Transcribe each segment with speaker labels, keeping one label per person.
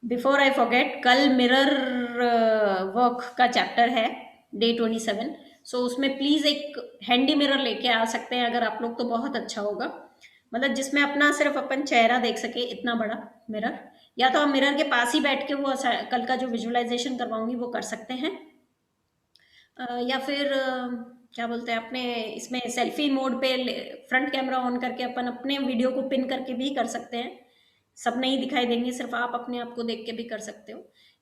Speaker 1: Before I forget, कल mirror work का chapter है, डे 27। सो उसमें प्लीज एक हैंडी मिरर लेके आ सकते हैं अगर आप लोग, तो बहुत अच्छा होगा। मतलब जिसमें अपना सिर्फ अपन चेहरा देख सके, इतना बड़ा मिरर। या तो आप मिरर के पास ही बैठ के वो कल का जो विजुअलाइजेशन करवाऊंगी वो कर सकते हैं। या फिर क्या बोलते हैं, अपने इसमें सेल्फी मोड पे फ्रंट कैमरा ऑन करके अपन अपने वीडियो को पिन करके भी कर सकते हैं। सब नहीं दिखाई देंगे, सिर्फ आप अपने आप को देख के भी कर सकते हो।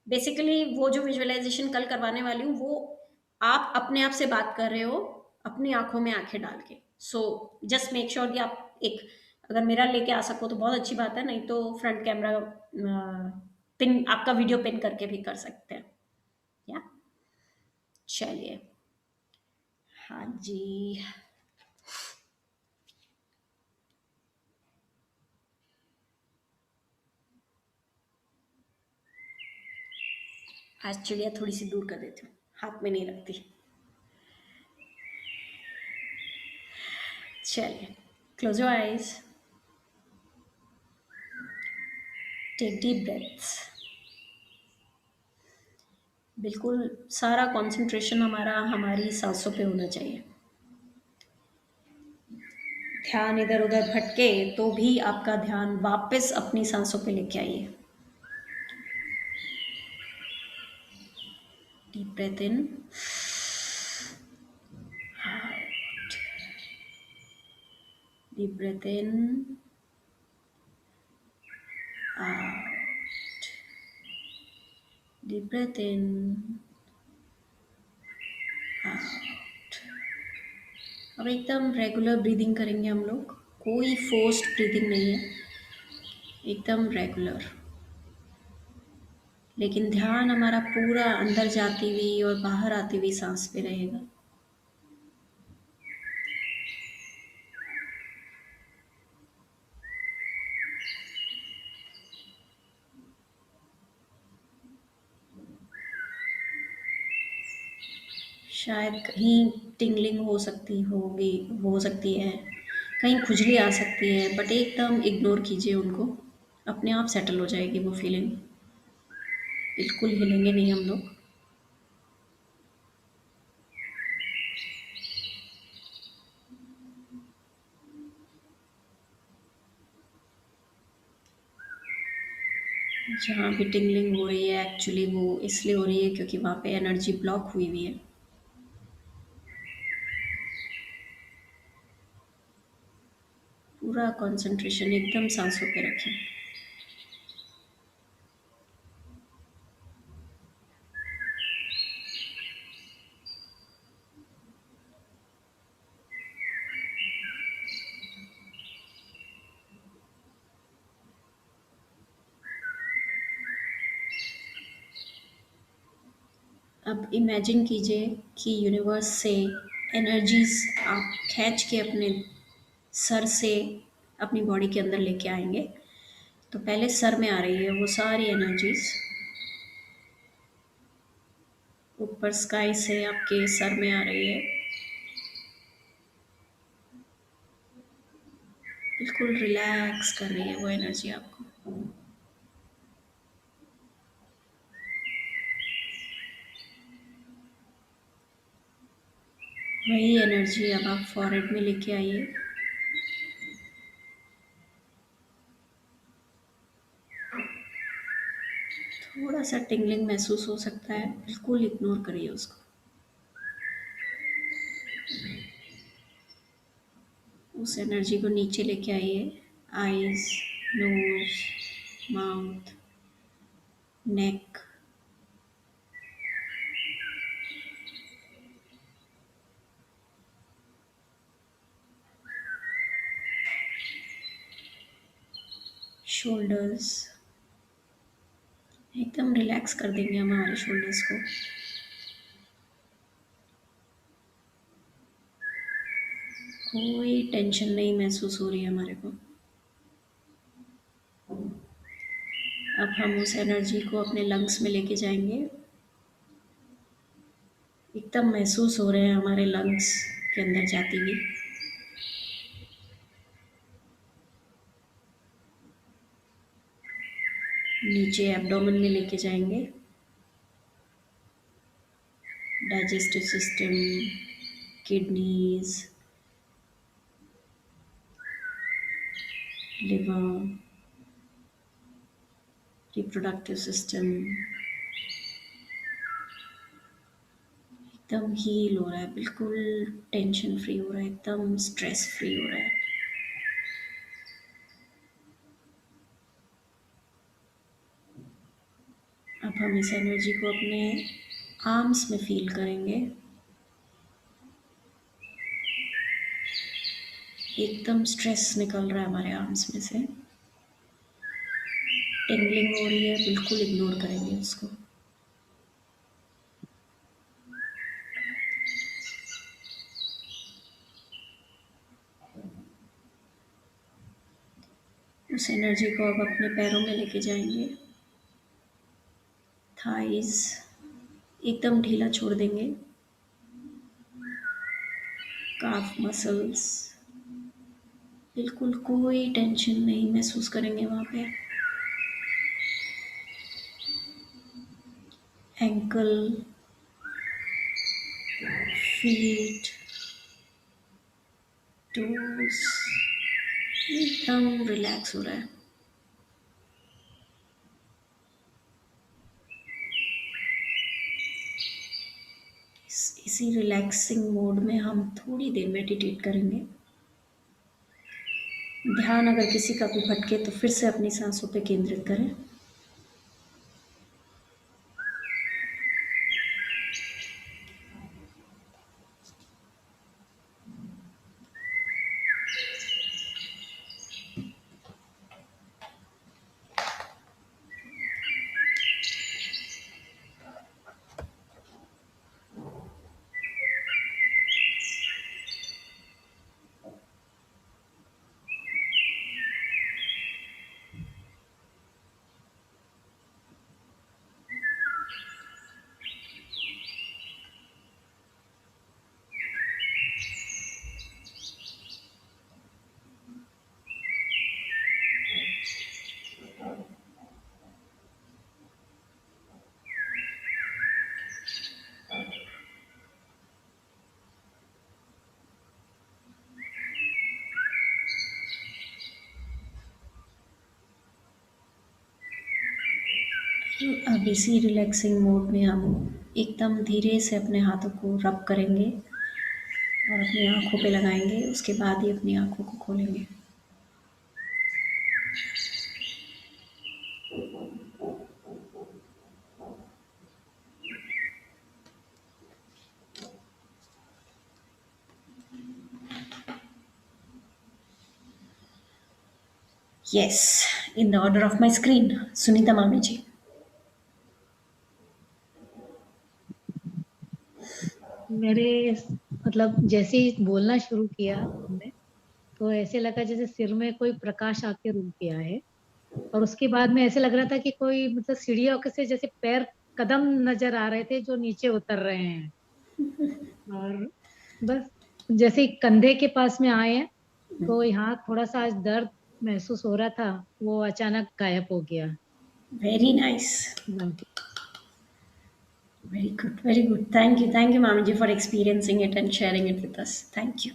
Speaker 1: बेसिकली वो जो विजुअलाइजेशन कल करवाने वाली हूँ, वो आप अपने आप से बात कर रहे हो, अपनी आंखों में आंखें डाल के। सो जस्ट मेक श्योर कि आप एक, अगर मिरर लेके आ सको तो बहुत अच्छी बात है, नहीं तो फ्रंट कैमरा पिन, आपका वीडियो पिन करके भी कर सकते हैं। या चलिए, हाँ जी। आज चिड़िया थोड़ी सी दूर कर देती हूँ, हाथ में नहीं रखती। चलिए, close your eyes, take deep breaths. बिल्कुल सारा कंसंट्रेशन हमारा हमारी सांसों पे होना चाहिए। ध्यान इधर उधर भटके तो भी आपका ध्यान वापस अपनी सांसों पे लेके आइए। Deep breath in, deep breath in, deep breath in, अब एकदम रेगुलर ब्रीदिंग करेंगे हम लोग, कोई फोर्स्ड ब्रीदिंग नहीं है, एकदम रेगुलर। लेकिन ध्यान हमारा पूरा अंदर जाती हुई और बाहर आती हुई सांस पे रहेगा। शायद कहीं टिंगलिंग हो सकती होगी, हो सकती है, कहीं खुजली आ सकती है, बट एकदम इग्नोर कीजिए उनको, अपने आप सेटल हो जाएगी वो फीलिंग। बिल्कुल हिलेंगे नहीं हम लोग। जहाँ भी टिंगलिंग हो रही है, एक्चुअली वो इसलिए हो रही है क्योंकि वहाँ पे एनर्जी ब्लॉक हुई हुई है। पूरा कंसंट्रेशन एकदम सांसों पे रखें। अब इमेजिन कीजिए कि यूनिवर्स से एनर्जीज आप खींच के अपने सर से अपनी बॉडी के अंदर लेके आएंगे। तो पहले सर में आ रही है वो सारी एनर्जीज, ऊपर स्काई से आपके सर में आ रही है। बिल्कुल रिलैक्स कर रही है वो एनर्जी आपको। वही एनर्जी अब आप फॉरहेड में लेके आइए। थोड़ा सा टिंगलिंग महसूस हो सकता है, बिल्कुल इग्नोर करिए उसको। उस एनर्जी को नीचे लेके आइए, आईज, नोज, माउथ, नेक, शोल्डर्स। एकदम रिलैक्स कर देंगे हम हमारे शोल्डर्स को। कोई टेंशन नहीं महसूस हो रही है हमारे को। अब हम उस एनर्जी को अपने लंग्स में लेके जाएंगे। एकदम महसूस हो रहे हैं हमारे लंग्स के अंदर जाती हुई। नीचे एब्डोमेन में लेके जाएंगे, digestive system, kidneys, liver, reproductive system, एकदम हील हो रहा है, बिल्कुल टेंशन फ्री हो रहा है, एकदम स्ट्रेस फ्री हो रहा है। अब हम इस एनर्जी को अपने आर्म्स में फील करेंगे, एकदम स्ट्रेस निकल रहा है हमारे आर्म्स में से, टिंगलिंग हो रही है, बिल्कुल इग्नोर करेंगे उसको। उस एनर्जी को अब अपने पैरों में लेके जाएंगे, थाइज एकदम ढीला छोड़ देंगे, काफ मसल्स बिल्कुल कोई टेंशन नहीं महसूस करेंगे वहाँ पे, एंकल, फीट, टोस एकदम रिलैक्स हो रहा है। इसी रिलैक्सिंग मोड में हम थोड़ी देर मेडिटेट करेंगे। ध्यान अगर किसी का भी भटके तो फिर से अपनी सांसों पे केंद्रित करें। अब इसी रिलैक्सिंग मोड में हम एकदम धीरे से अपने हाथों को रब करेंगे और अपनी आँखों पे लगाएंगे, उसके बाद ही अपनी आँखों को खोलेंगे। Yes, in the order of my screen, Sunita मामी जी।
Speaker 2: मेरे मतलब जैसे ही बोलना शुरू किया हमने, तो ऐसे लगा जैसे सिर में कोई प्रकाश आके रुक गया है। और उसके बाद में ऐसे लग रहा था कि कोई मतलब सीढ़ियों के से जैसे पैर कदम नजर आ रहे थे जो नीचे उतर रहे हैं। और बस जैसे ही कंधे के पास में आए हैं, तो यहाँ थोड़ा सा आज दर्द महसूस हो रहा था, वो अचानक गायब हो गया।
Speaker 1: वेरी नाइस,
Speaker 2: एकदम।
Speaker 1: Very good, very good. Thank you मामी ji for experiencing it and sharing it with us. Thank you.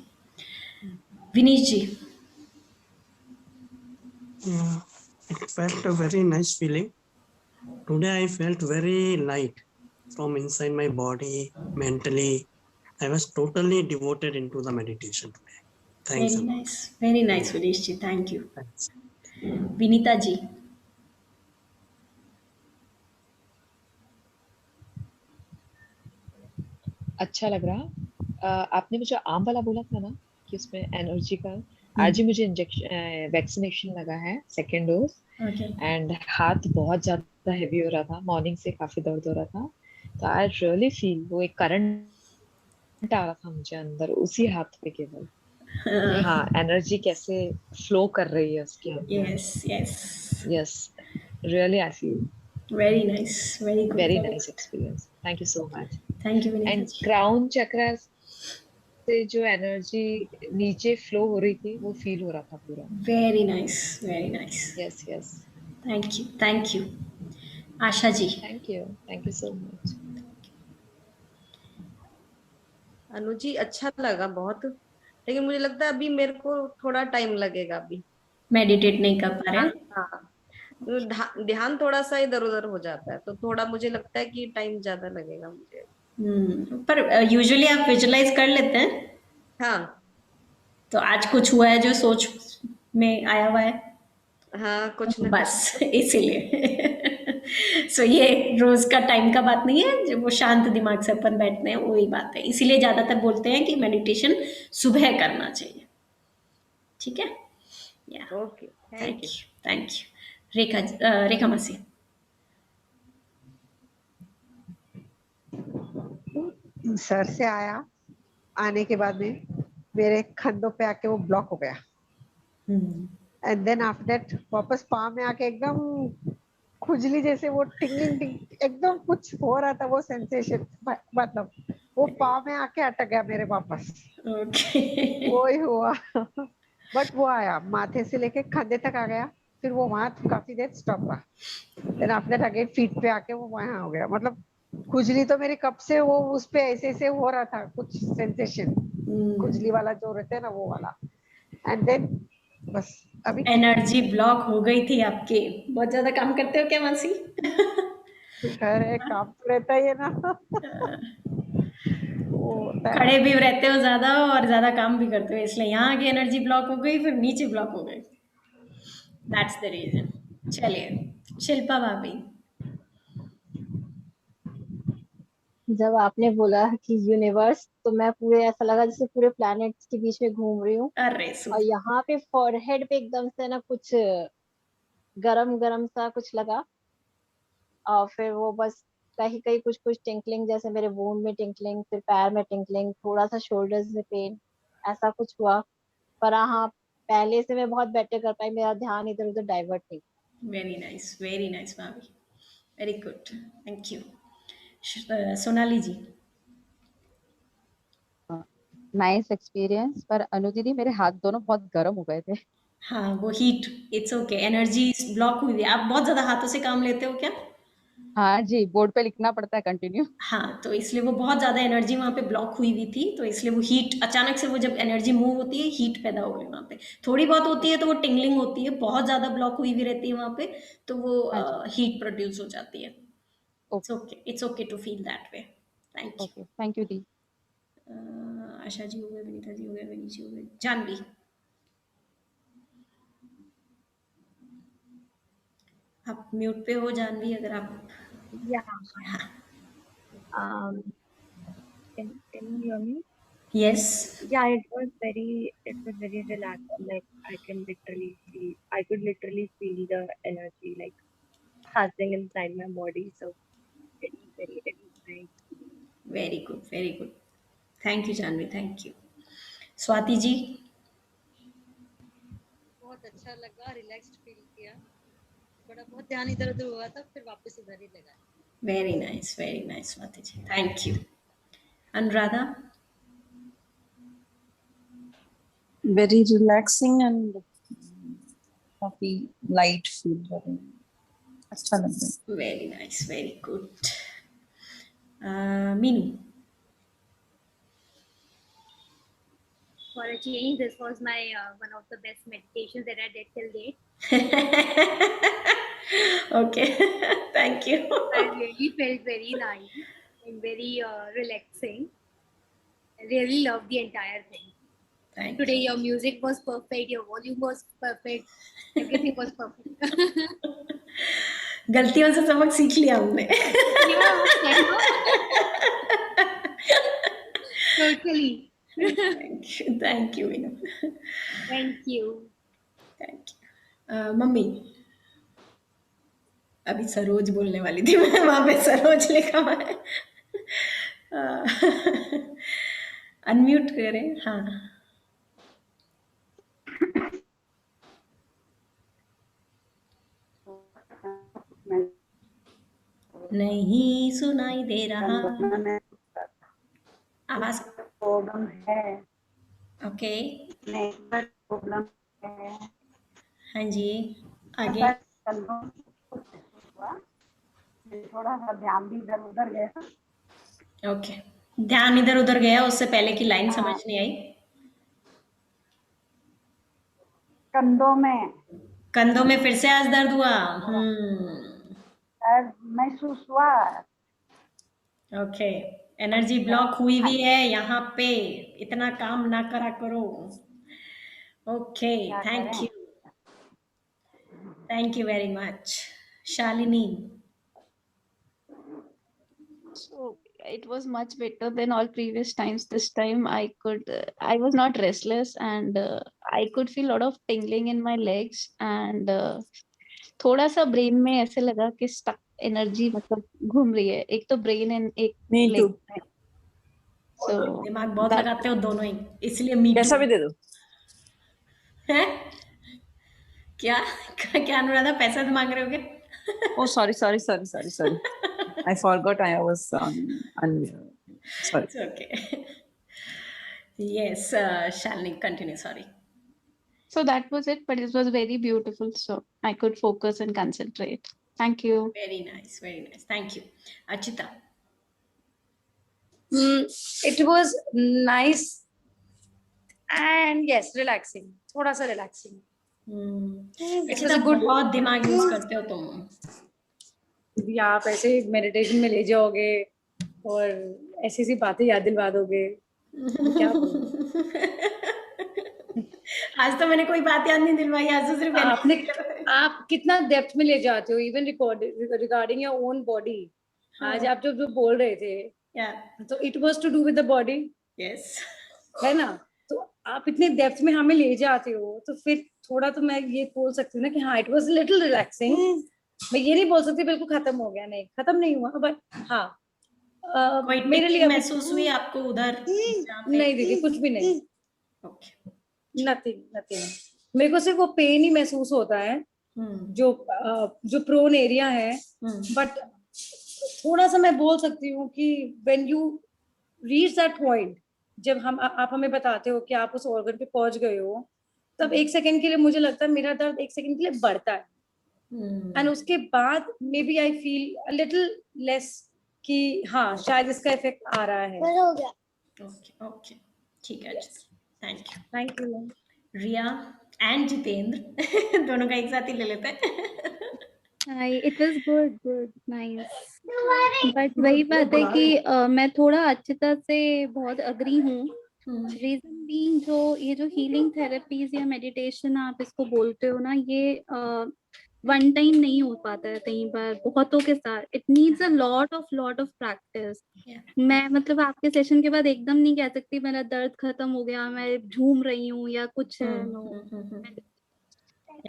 Speaker 1: Vinish ji.
Speaker 3: Yeah, it felt a very nice feeling. Today I felt very light from inside my body, mentally. I was totally devoted into the meditation today. Thanks a lot.
Speaker 1: Very nice Vinish ji, thank you.
Speaker 3: Thanks.
Speaker 1: Vinita ji.
Speaker 4: अच्छा लग रहा। आपने मुझे आम वाला बोला था ना कि उसमें एनर्जी का। आज ही मुझे इंजेक्शन वैक्सीनेशन लगा है, सेकेंड डोज।
Speaker 1: ओके,
Speaker 4: एंड हाथ बहुत ज्यादा हेवी हो रहा था, मॉर्निंग से काफी दर्द हो रहा था। तो आई रियली फील वो एक करंट आ रहा था मुझे अंदर, उसी हाथ पे केवल कि हाँ एनर्जी कैसे फ्लो कर रही है उसके अंदर।
Speaker 1: Yes yes,
Speaker 4: yes, really I feel
Speaker 1: very nice, very good,
Speaker 4: very
Speaker 1: very
Speaker 4: nice
Speaker 1: good.
Speaker 4: Experience. Thank you so much.
Speaker 1: Thank you Vinita
Speaker 4: and
Speaker 1: ji.
Speaker 4: Crown chakra से जो एनर्जी नीचे फ्लो हो रही थी वो फील हो रहा था पूरा।
Speaker 1: Very nice, very nice.
Speaker 4: Yes yes.
Speaker 1: Thank you. Asha ji.
Speaker 4: Thank you so much.
Speaker 5: Anuji अच्छा लगा बहुत, लेकिन मुझे लगता है अभी मेरे को थोड़ा टाइम लगेगा अभी।
Speaker 1: मेडिटेट नहीं कर पा रहे हैं?
Speaker 5: हाँ, ध्यान थोड़ा सा इधर उधर हो जाता है, तो थोड़ा मुझे लगता है कि टाइम ज्यादा लगेगा मुझे।
Speaker 1: पर यूजुअली आप विजुलाइज कर लेते हैं?
Speaker 5: हाँ
Speaker 1: तो आज कुछ हुआ है जो सोच में आया हुआ है?
Speaker 5: हाँ, कुछ ना
Speaker 1: बस
Speaker 5: कुछ तो।
Speaker 1: इसीलिए सो ये रोज का टाइम का बात नहीं है, जब वो शांत दिमाग से अपन बैठते हैं वही बात है। इसीलिए ज्यादातर बोलते हैं कि मेडिटेशन सुबह करना चाहिए। ठीक है, या
Speaker 5: okay,
Speaker 1: thank
Speaker 5: thank you.
Speaker 1: You, thank you. Rekha मासी।
Speaker 6: सर से आया, आने के बाद में मेरे कंधों पे आके वो ब्लॉक हो गया, एंड देन आफ्टर दैट वापस पाँव में आके एकदम खुजली जैसे वो टिंगलिंग टिंग एकदम कुछ हो रहा था, वो सेंसेशन मतलब वो पाँव में आके अटक गया मेरे वापस।
Speaker 1: ओके।
Speaker 6: वो ही हुआ बट वो आया माथे से लेके कंधे तक आ गया, फिर वो वहां काफी देर स्टॉप रहा, then after that again feet पे आके वो वहां हो गया। मतलब खुजली तो मेरी कब से वो उस पे ऐसे ऐसे हो रहा था, कुछ सेंसेशन खुजली वाला जो रहता है ना वो वाला, एंड देन बस अभी ठीक है।
Speaker 1: एनर्जी ब्लॉक हो गई थी आपके। बहुत ज्यादा काम करते हो क्या मासी?
Speaker 6: अरे काम तो रहता ही है ना वो होता है।
Speaker 1: खड़े भी रहते हो ज्यादा और ज्यादा काम भी करते हो, इसलिए यहाँ की एनर्जी ब्लॉक हो गई, फिर नीचे ब्लॉक हो गई। That's the reason. चलिए शिल्पा भाभी।
Speaker 7: जब आपने बोला कि यूनिवर्स, तो मैं पूरे ऐसा लगा जैसे पूरे प्लैनेट्स के बीच में घूम रही हूँ।
Speaker 1: अरे
Speaker 7: और
Speaker 1: सुपर।
Speaker 7: यहाँ पे फॉरहेड पे एकदम से ना कुछ गरम गरम सा कुछ लगा, और फिर वो बस कहीं कहीं कुछ कुछ टिंकलिंग, जैसे मेरे वूंड में टिंकलिंग, फिर पैर में टिंकलिंग, थोड़ा सा शोल्डर्स में पेन, ऐसा कुछ हुआ। पर हाँ, पहले से मैं बहुत बेटर कर पाई, मेरा ध्यान इधर उधर डाइवर्ट नहीं।
Speaker 1: वेरी नाइस भाभी, very good, thank you. Sonali ji.
Speaker 8: Nice experience. पर अनु दीदी मेरे हाथ दोनों बहुत गर्म हो गए थे।
Speaker 1: हाँ वो heat, it's okay, energy block हुई है। आप बहुत ज्यादा हाथों से काम लेते हो क्या?
Speaker 8: हाँ जी, बोर्ड पे लिखना पड़ता है कंटिन्यू।
Speaker 1: हाँ, तो इसलिए वो बहुत ज़्यादा एनर्जी वहाँ पे ब्लॉक हुई हुई थी, तो इसलिए वो हीट अचानक से, वो जब एनर्जी मूव होती है हीट पैदा हो गई वहाँ पे। थोड़ी बहुत होती है तो वो टिंगलिंग होती है, बहुत ज़्यादा ब्लॉक हुई हुई रहती है वहाँ पे तो वो
Speaker 8: हाँ जी।
Speaker 1: हीट प्रोड्यूस हो जाती है।
Speaker 8: Okay
Speaker 1: it's okay to feel that way. Thank you.
Speaker 8: Okay, thank you दी।
Speaker 1: आशा जी हो गए, विनीता जी हो गए, विनी जी हो गए, जानवी। आप म्यूट पे हो जानवी, अगर आप।
Speaker 9: Yeah. Um, can you hear me?
Speaker 1: Yes.
Speaker 9: Yeah, it was very relaxing. Like I could literally feel the energy like passing inside my body. So it was nice.
Speaker 1: Very good, very good. Thank you Janvi, thank you. Swati ji.
Speaker 10: बहुत अच्छा लगा, relaxed feel किया, थोड़ा बहुत ध्यान इधर उधर हुआ था, फिर वापस उधर ही लगा।
Speaker 1: Very nice Swati ji, thank you. Anuradha.
Speaker 11: Very relaxing and काफी लाइट फील हो रही है, अच्छा लग रहा है।
Speaker 1: Very nice, very good. Meenu.
Speaker 12: For a change, this was my one of the best meditations that I did till date.
Speaker 1: Okay, thank you.
Speaker 12: I really felt very nice and very relaxing. I really loved the entire thing.
Speaker 1: Thank
Speaker 12: Today,
Speaker 1: you.
Speaker 12: your music was perfect, your volume was perfect, everything was perfect.
Speaker 1: गलतियों से सबक सीख लिया हमने।
Speaker 12: Totally.
Speaker 1: Thank you Meenu.
Speaker 12: Thank you.
Speaker 1: Thank you। Mummy. अभी सरोज बोलने वाली थी मैं, वहां पे सरोज लिखा हुआ है। अनम्यूट करें, हाँ। नहीं सुनाई दे रहा आवाज।
Speaker 13: प्रॉब्लम है।
Speaker 1: ओके।
Speaker 13: नेटवर्क प्रॉब्लम है।
Speaker 1: हाँ जी, आगे।
Speaker 6: कंधों में कुछ महसूस हुआ, थोड़ा सा ध्यान भी इधर उधर गया।
Speaker 1: ओके, ध्यान इधर उधर गया, उससे पहले की लाइन
Speaker 6: हाँ,
Speaker 1: समझ नहीं आई।
Speaker 6: कंधों में
Speaker 1: कंधों में फिर से आज दर्द हुआ।
Speaker 6: थोड़ा दर्द महसूस हुआ।
Speaker 1: ओके, एनर्जी ब्लॉक हुई हुई है यहाँ पे, इतना काम ना करा करो। ओके,
Speaker 6: क्या
Speaker 1: थैंक
Speaker 6: करें?
Speaker 1: You, thank you very much. Shalini.
Speaker 8: So it was much better than all previous times. This time I was not restless, and I could feel a lot of tingling in my legs, and थोड़ा सा brain में ऐसे लगा कि stuck energy मतलब घूम रही है, एक तो ब्रेन एंड एक
Speaker 11: Me
Speaker 8: लेग
Speaker 11: too.
Speaker 8: में। So
Speaker 1: दिमाग बहुत
Speaker 8: that
Speaker 1: लगाते हो दोनों ही, इसलिए मी
Speaker 11: पैसा
Speaker 1: टू
Speaker 11: भी दे दो.
Speaker 1: है क्या? क्या अनुराधा, पैसा तो मांग रहे हो क्या?
Speaker 11: Oh, sorry. I forgot I was sorry.
Speaker 1: It's okay. Yes, Shalini, continue. Sorry.
Speaker 8: so that was it, but it was very beautiful. So I could focus and concentrate. Thank you.
Speaker 1: Very nice, very nice. Thank you. Achita.
Speaker 13: It was nice and yes, relaxing. थोड़ा सा relaxing. It was
Speaker 1: Achita,
Speaker 13: a good.
Speaker 1: बहुत दिमाग use करते हो तुम।
Speaker 13: या आप ऐसे मेडिटेशन में ले जाओगे और ऐसी ऐसी बातें याद दिलवा दोगे, क्या
Speaker 1: आज तो मैंने कोई बात याद नहीं दिलवाई, आज तो सिर्फ
Speaker 13: आपने आप कितना डेप्थ में ले जाते हो, even regarding your own body. आज आप जो बोल रहे थे, तो it was to do with the body.
Speaker 1: Yes,
Speaker 13: है ना? तो आप इतने डेप्थ में हमें ले जाते हो, तो फिर थोड़ा तो मैं ये बोल सकती हूँ ना कि हाँ, इट वाज लिटिल रिलैक्सिंग। मैं ये नहीं बोल सकती बिल्कुल खत्म हो गया, नहीं खत्म नहीं हुआ, बट हाँ
Speaker 1: मेरे लिए महसूस हुई आपको उधर?
Speaker 13: नहीं दीदी, कुछ भी नहीं। नथिंग। मेरे को सिर्फ वो पेन ही महसूस होता है जो प्रोन एरिया है, बट थोड़ा सा मैं बोल सकती हूँ कि when you reach that point, जब आप हमें बताते हो कि आप उस ऑर्गन पे पहुंच गए हो, तब एक सेकंड के लिए मुझे लगता है मेरा दर्द एक सेकंड के लिए बढ़ता है, एंड उसके बाद maybe I feel a little less कि हाँ शायद इसका इफेक्ट आ रहा है।
Speaker 1: ओके, ठीक है,
Speaker 13: thank you.
Speaker 1: Riya and Jitendra दोनों का एक साथ ही ले लेते हैं।
Speaker 14: Hi, it was good, nice. But वही बात है कि मैं थोड़ा अचिता से बहुत अग्री हूँ। रीजन बीइंग, जो ये जो हीलिंग थेरेपीज या मेडिटेशन आप इसको बोलते हो ना, ये वन टाइम नहीं हो पाता है, कई बार बहुतों के साथ it needs a lot of practice. मैं मतलब आपके सेशन के बाद एकदम नहीं कह सकती मेरा दर्द खत्म हो गया, मैं झूम रही हूँ या कुछ है। No,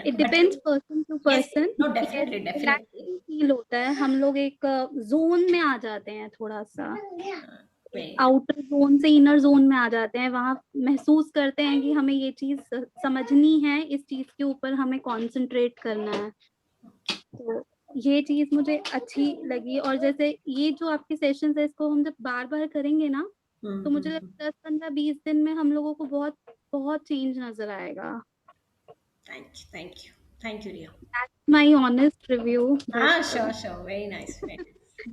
Speaker 14: it depends person to person.
Speaker 1: Definitely
Speaker 14: feel होता है, हम लोग एक जोन में आ जाते हैं, थोड़ा सा आउटर जोन से इनर जोन में आ जाते हैं, वहां महसूस करते हैं कि हमें ये चीज समझनी है, इस चीज के ऊपर हमें कंसंट्रेट करना है। तो ये चीज मुझे अच्छी लगी, और जैसे ये जो आपके सेशंस है, इसको हम जब बार बार करेंगे ना, तो मुझे लगता है 10-15-20 दिन में हम लोगों को बहुत बहुत चेंज नजर आएगा।
Speaker 1: Thank you, Riya.
Speaker 14: That's my honest review.
Speaker 1: Sure. Very nice.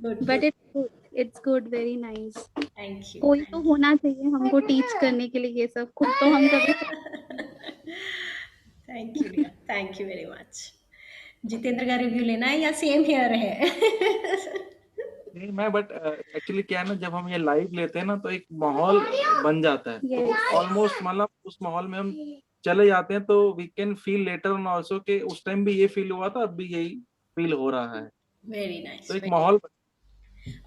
Speaker 1: Good.
Speaker 14: But it's good, very nice.
Speaker 1: Thank you.
Speaker 14: कोई तो होना चाहिए हमको टीच करने के लिए ये सब, खुद तो हम कभी।
Speaker 1: Thank you, Riya. Thank you very much. Jitendra का रिव्यू लेना है या सेम हियर है?
Speaker 15: नहीं, मैं बट एक्चुअली क्या है ना, जब हम ये लाइव लेते हैं ना, तो एक माहौल बन जाता है, ऑलमोस्ट मतलब उस माहौल में हम चले जाते हैं, तो we can feel later on also कि उस टाइम भी ये फील हुआ था, अब भी यही फील हो रहा है।
Speaker 1: Very nice.
Speaker 15: तो एक माहौल,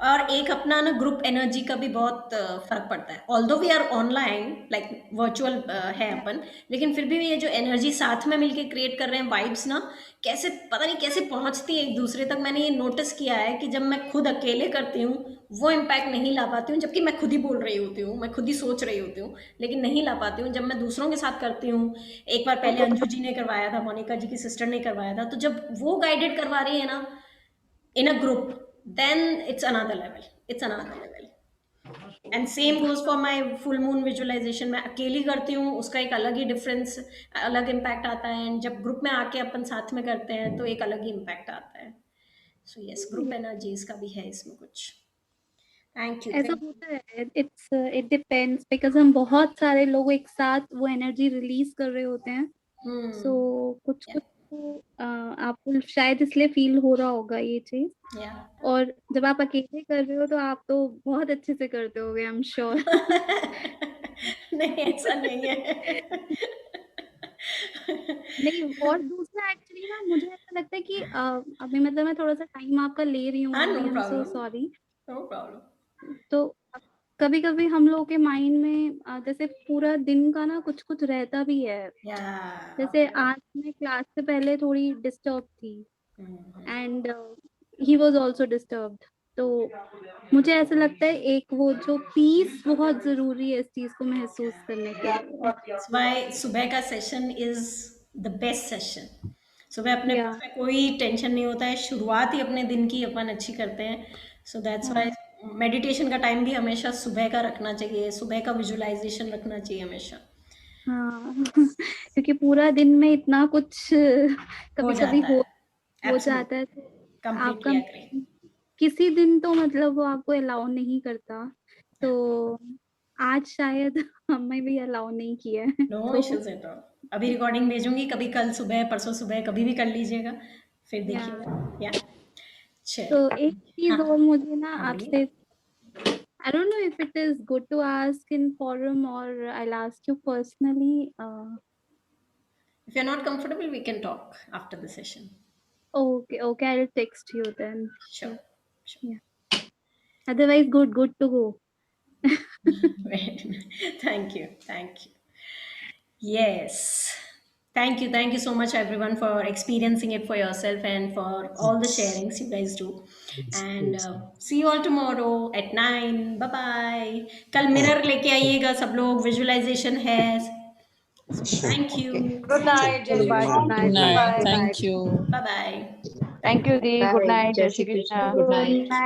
Speaker 1: और एक अपना ना ग्रुप एनर्जी का भी बहुत फर्क पड़ता है। Although we are online like virtual है अपन, लेकिन फिर भी ये जो एनर्जी साथ में मिलके क्रिएट कर रहे हैं, वाइब्स ना, कैसे पता नहीं कैसे पहुंचती है एक दूसरे तक। मैंने ये नोटिस किया है कि जब मैं खुद अकेले करती हूँ वो इम्पैक्ट नहीं ला पाती हूँ, जबकि मैं खुद ही बोल रही होती हूँ, मैं खुद ही सोच रही होती हूँ, लेकिन नहीं ला पाती हूँ। जब मैं दूसरों के साथ करती हूँ, एक बार पहले अंजू जी ने करवाया था, मोनिका जी की सिस्टर ने करवाया था, तो जब वो गाइडेड करवा रही है ना in a group, then it's another level. And same goes for my full moon visualisation. मैं अकेली करती हूँ, उसका एक अलग ही डिफरेंस, अलग इम्पैक्ट आता है, एंड जब ग्रुप में आके अपन साथ में करते हैं तो एक अलग ही इम्पैक्ट आता है। सो यस, ग्रुप एनर्जीज का भी है इसमें कुछ। Thank you.
Speaker 14: ऐसा होता है, इट डिपेंड्स, बिकॉज हम बहुत सारे लोग एक साथ वो एनर्जी रिलीज कर रहे होते हैं, सो कुछ कुछ तो आपको शायद इसलिए फील हो रहा होगा ये चीज। और जब आप अकेले कर रहे हो तो आप तो बहुत अच्छे से करते होगे, आई एम श्योर।
Speaker 1: नहीं, ऐसा नहीं है।
Speaker 14: नहीं, और दूसरा एक्चुअली ना मुझे ऐसा लगता है कि अभी मतलब मैं थोड़ा सा टाइम आपका ले रही हूँ,
Speaker 1: हाँ,
Speaker 14: I
Speaker 1: know
Speaker 14: am so
Speaker 1: problem,
Speaker 14: sorry.
Speaker 1: No problem.
Speaker 14: तो कभी कभी हम लोगों के माइंड में जैसे पूरा दिन का ना कुछ कुछ रहता भी है। जैसे आज मैं क्लास से पहले थोड़ी डिस्टर्ब थी, and he was also disturbed. तो मुझे ऐसा लगता है एक वो जो पीस बहुत जरूरी है इस चीज को महसूस करने के लिए।
Speaker 1: सुबह का session is the best session. सुबह अपने पास में कोई टेंशन नहीं होता है, शुरुआत ही अपने दिन की अपन अच्छी करते हैं। सो दैट्स व्हाई मेडिटेशन का टाइम भी हमेशा सुबह का रखना चाहिए, सुबह का विजुअलाइजेशन रखना चाहिए हमेशा।
Speaker 14: हाँ क्योंकि पूरा दिन में इतना कुछ कभी कभी हो जाता है, तो आपका किसी दिन तो मतलब वो आपको अलाउ नहीं करता, तो आज शायद हमें भी अलाउ नहीं किया है।
Speaker 1: No issues at all. अभी रिकॉर्डिंग भेजूंगी, कभी कल सुबह, परसों सुबह, कभी भी कर लीजिएगा, फिर देखिएगा। या
Speaker 14: तो एक चीज और मुझे ना आपसे, I don't know if it is good to ask in forum or I'll ask you personally.
Speaker 1: If you're not comfortable, we can talk after the session.
Speaker 14: Okay, I'll text you then.
Speaker 1: Sure.
Speaker 14: Yeah. Otherwise, good to go.
Speaker 1: Thank you. Yes. Thank you so much everyone for experiencing it for yourself and for all the sharings you guys do. And see you all tomorrow at 9. Bye bye. कल mirror लेके आइएगा सब लोग, visualisation है। Thank you.
Speaker 5: Good night.
Speaker 6: Good night.
Speaker 11: Thank you.
Speaker 1: Bye bye.
Speaker 5: Thank you, Dee. Good night. Jai Shri Krishna.
Speaker 14: Good night.